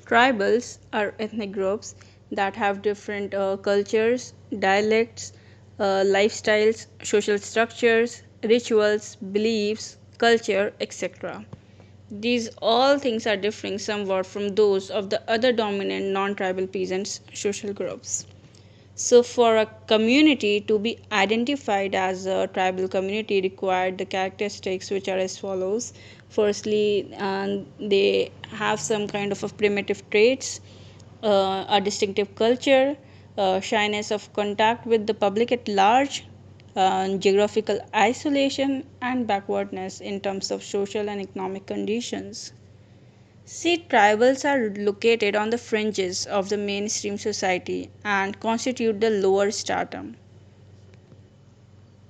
Tribals are ethnic groups that have different cultures, dialects, lifestyles, social structures, rituals, beliefs, culture, etc. These all things are differing somewhat from those of the other dominant non tribal peasants social groups. So, for a community to be identified as a tribal community, required the characteristics which are as follows. Firstly, they have some kind of a primitive traits, a distinctive culture, shyness of contact with the public at large, geographical isolation, and backwardness in terms of social and economic conditions. See, tribals are located on the fringes of the mainstream society and constitute the lower stratum.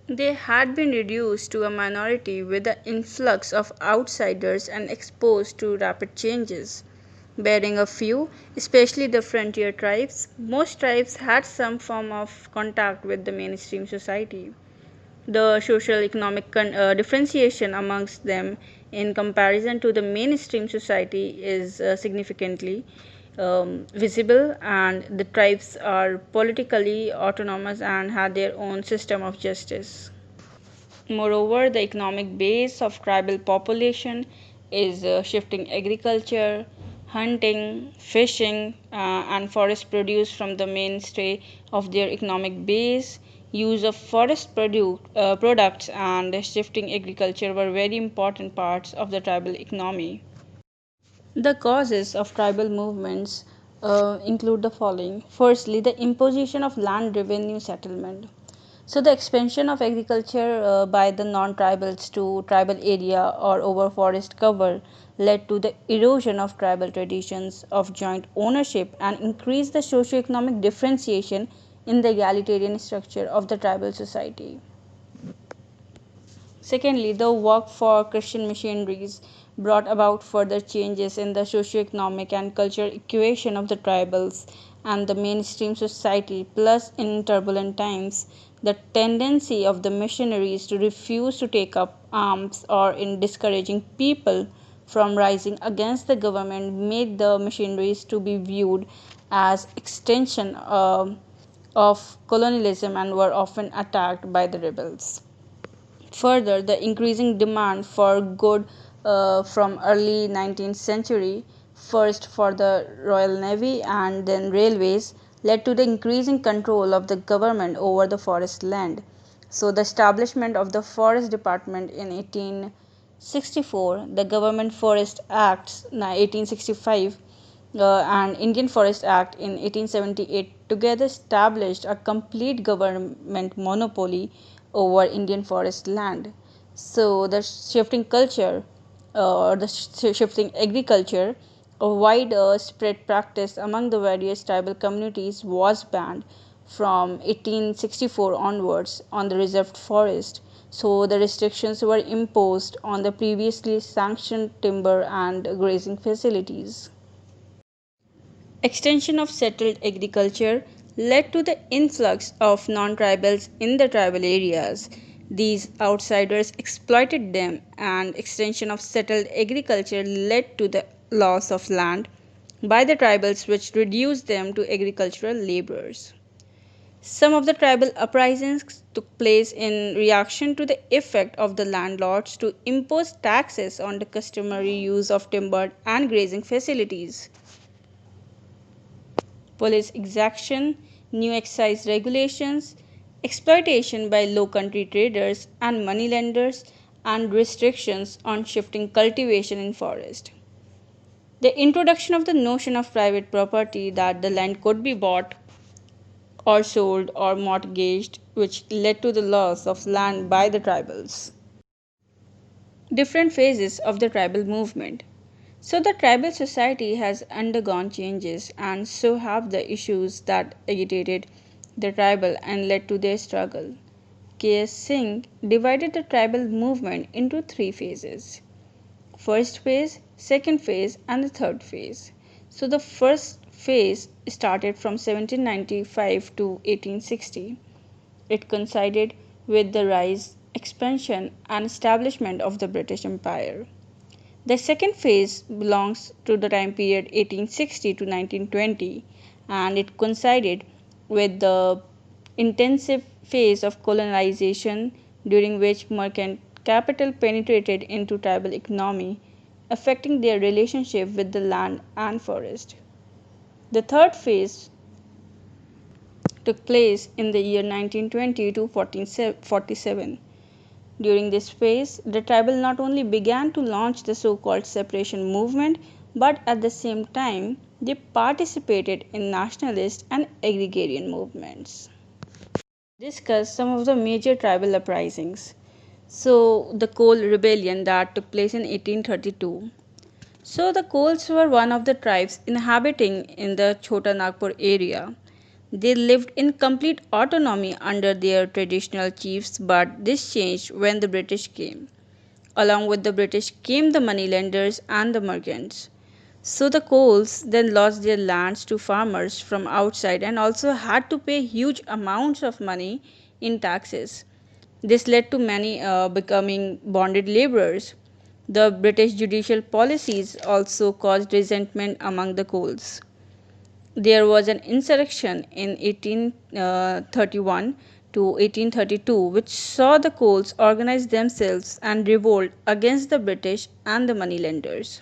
They had been reduced to a minority with the influx of outsiders and exposed to rapid changes. Barring a few, especially the frontier tribes, most tribes had some form of contact with the mainstream society. The social economic differentiation amongst them in comparison to the mainstream society is significantly visible, and the tribes are politically autonomous and had their own system of justice. Moreover, the economic base of tribal population is shifting agriculture, hunting, fishing, and forest produce from the mainstay of their economic base. Use of forest products and shifting agriculture were very important parts of the tribal economy. The causes of tribal movements include the following. Firstly, the imposition of land revenue settlement. So, the expansion of agriculture by the non tribals to tribal area or over forest cover led to the erosion of tribal traditions of joint ownership and increased the socio-economic differentiation in the egalitarian structure of the tribal society. Secondly, the work for Christian missionaries brought about further changes in the socio-economic and cultural equation of the tribals and the mainstream society. Plus, in turbulent times, the tendency of the missionaries to refuse to take up arms or in discouraging people from rising against the government made the missionaries to be viewed as extension of colonialism and were often attacked by the rebels. Further, the increasing demand for goods from early 19th century, first for the Royal Navy and then railways, led to the increasing control of the government over the forest land. So, the establishment of the Forest Department in 1864, the Government Forest Acts 1865, and Indian Forest Act in 1878 together established a complete government monopoly over Indian forest land. So the shifting culture or the shifting agriculture, a wide spread practice among the various tribal communities was banned from 1864 onwards on the reserved forest. So the restrictions were imposed on the previously sanctioned timber and grazing facilities. Extension of settled agriculture led to the influx of non tribals in the tribal areas. These outsiders exploited them, and extension of settled agriculture led to the loss of land by the tribals, which reduced them to agricultural laborers. Some of the tribal uprisings took place in reaction to the effect of the landlords to impose taxes on the customary use of timber and grazing facilities. Police exaction, new excise regulations, exploitation by low country traders and moneylenders, and restrictions on shifting cultivation in forest. The introduction of the notion of private property that the land could be bought or sold or mortgaged, which led to the loss of land by the tribals. Different phases of the tribal movement. So, the tribal society has undergone changes, and so have the issues that agitated the tribal and led to their struggle. K.S. Singh divided the tribal movement into three phases: first phase, second phase, and the third phase. So, the first phase started from 1795 to 1860. It coincided with the rise, expansion, and establishment of the British Empire. The second phase belongs to the time period 1860 to 1920, and it coincided with the intensive phase of colonization during which merchant capital penetrated into tribal economy, affecting their relationship with the land and forest. The third phase took place in the year 1920 to 1447. During this phase, the tribal not only began to launch the so-called separation movement, but at the same time, they participated in nationalist and agrarian movements. Discuss some of the major tribal uprisings. So, the Kol Rebellion that took place in 1832. So, the Kols were one of the tribes inhabiting in the Chota Nagpur area. They lived in complete autonomy under their traditional chiefs, but this changed when the British came. Along with the British came the moneylenders and the merchants. So the Coles then lost their lands to farmers from outside and also had to pay huge amounts of money in taxes. This led to many becoming bonded laborers. The British judicial policies also caused resentment among the Coles. There was an insurrection in 1831 to 1832 which saw the Coles organize themselves and revolt against the British and the moneylenders.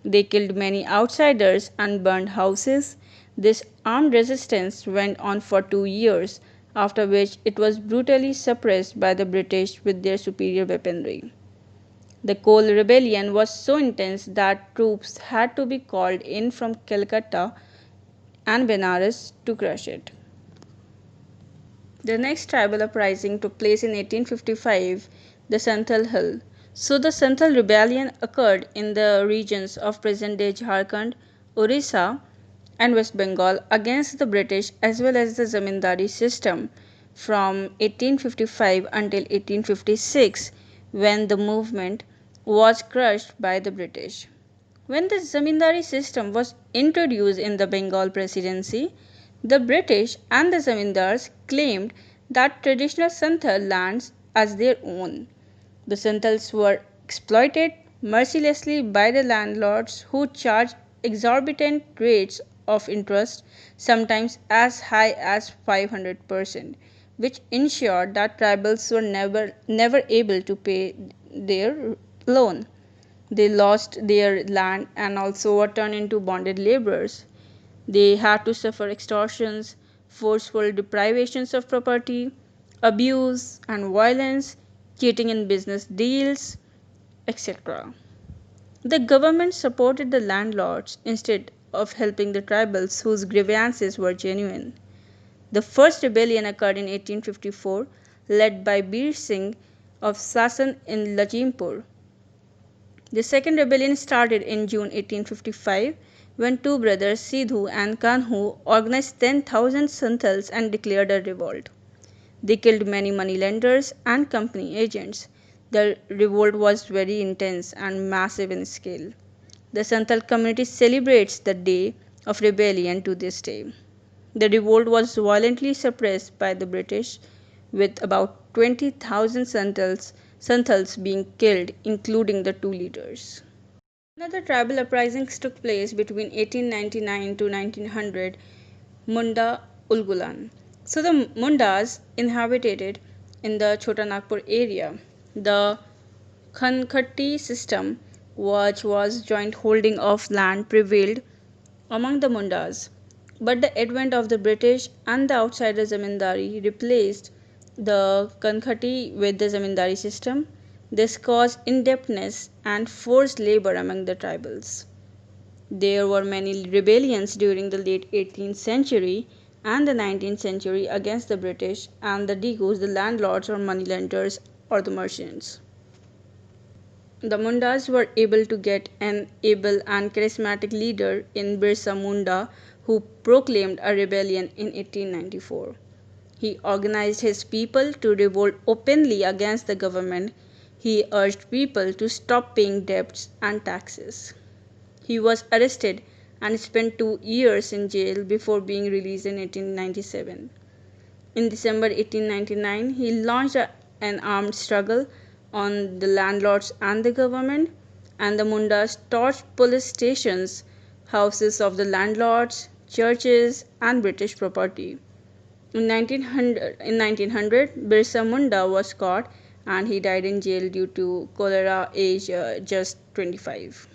They killed many outsiders and burned houses. This armed resistance went on for 2 years, after which it was brutally suppressed by the British with their superior weaponry. The Coal Rebellion was so intense that troops had to be called in from Calcutta and Benares to crush it. The next tribal uprising took place in 1855, the Santhal Hill. So the Santhal rebellion occurred in the regions of present-day Jharkhand, Orissa, and West Bengal against the British as well as the zamindari system from 1855 until 1856, when the movement was crushed by the British. When the zamindari system was introduced in the Bengal Presidency, the British and the zamindars claimed that traditional Santhal lands as their own. The Santhals were exploited mercilessly by the landlords who charged exorbitant rates of interest, sometimes as high as 500%, which ensured that tribals were never able to pay their loan. They lost their land and also were turned into bonded laborers. They had to suffer extortions, forceful deprivations of property, abuse and violence, cheating in business deals, etc. The government supported the landlords instead of helping the tribals whose grievances were genuine. The first rebellion occurred in 1854, led by Bir Singh of Sasan in Lachimpur. The second rebellion started in June 1855 when two brothers Sidhu and Kanhu organized 10,000 Santhals and declared a revolt. They killed many moneylenders and company agents. The revolt was very intense and massive in scale. The Santhal community celebrates the day of rebellion to this day. The revolt was violently suppressed by the British, with about 20,000 Santhals being killed, including the two leaders. Another tribal uprisings took place between 1899 to 1900, Munda Ulgulan. So the Mundas inhabited in the Chota Nagpur area. The Khankhati system, which was joint holding of land, prevailed among the Mundas. But the advent of the British and the outsider zamindari replaced the Kankhati with the zamindari system. This caused indebtedness and forced labor among the tribals. There were many rebellions during the late 18th century and the 19th century against the British and the Digus, the landlords or moneylenders or the merchants. The Mundas were able to get an able and charismatic leader in Birsa Munda who proclaimed a rebellion in 1894. He organized his people to revolt openly against the government. He urged people to stop paying debts and taxes. He was arrested and spent 2 years in jail before being released in 1897. In December 1899, he launched an armed struggle on the landlords and the government, and the Mundas torched police stations, houses of the landlords, churches, and British property. In 1900, Birsa Munda was caught and he died in jail due to cholera, aged just 25.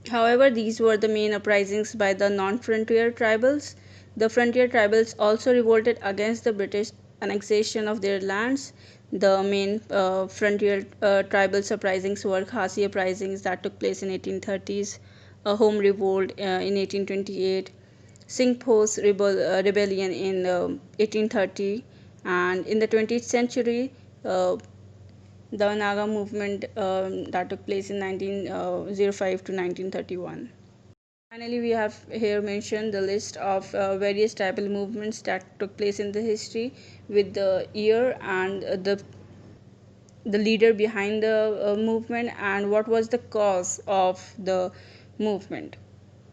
However, these were the main uprisings by the non-frontier tribals. The frontier tribals also revolted against the British annexation of their lands. The main frontier tribal uprisings were Khasi uprisings that took place in 1830s, a home revolt in 1828, Singh-Po's rebellion in 1830, and in the 20th century, the Naga movement that took place in 1905 to 1931. Finally, we have here mentioned the list of various tribal movements that took place in the history with the year and the leader behind the movement and what was the cause of the movement.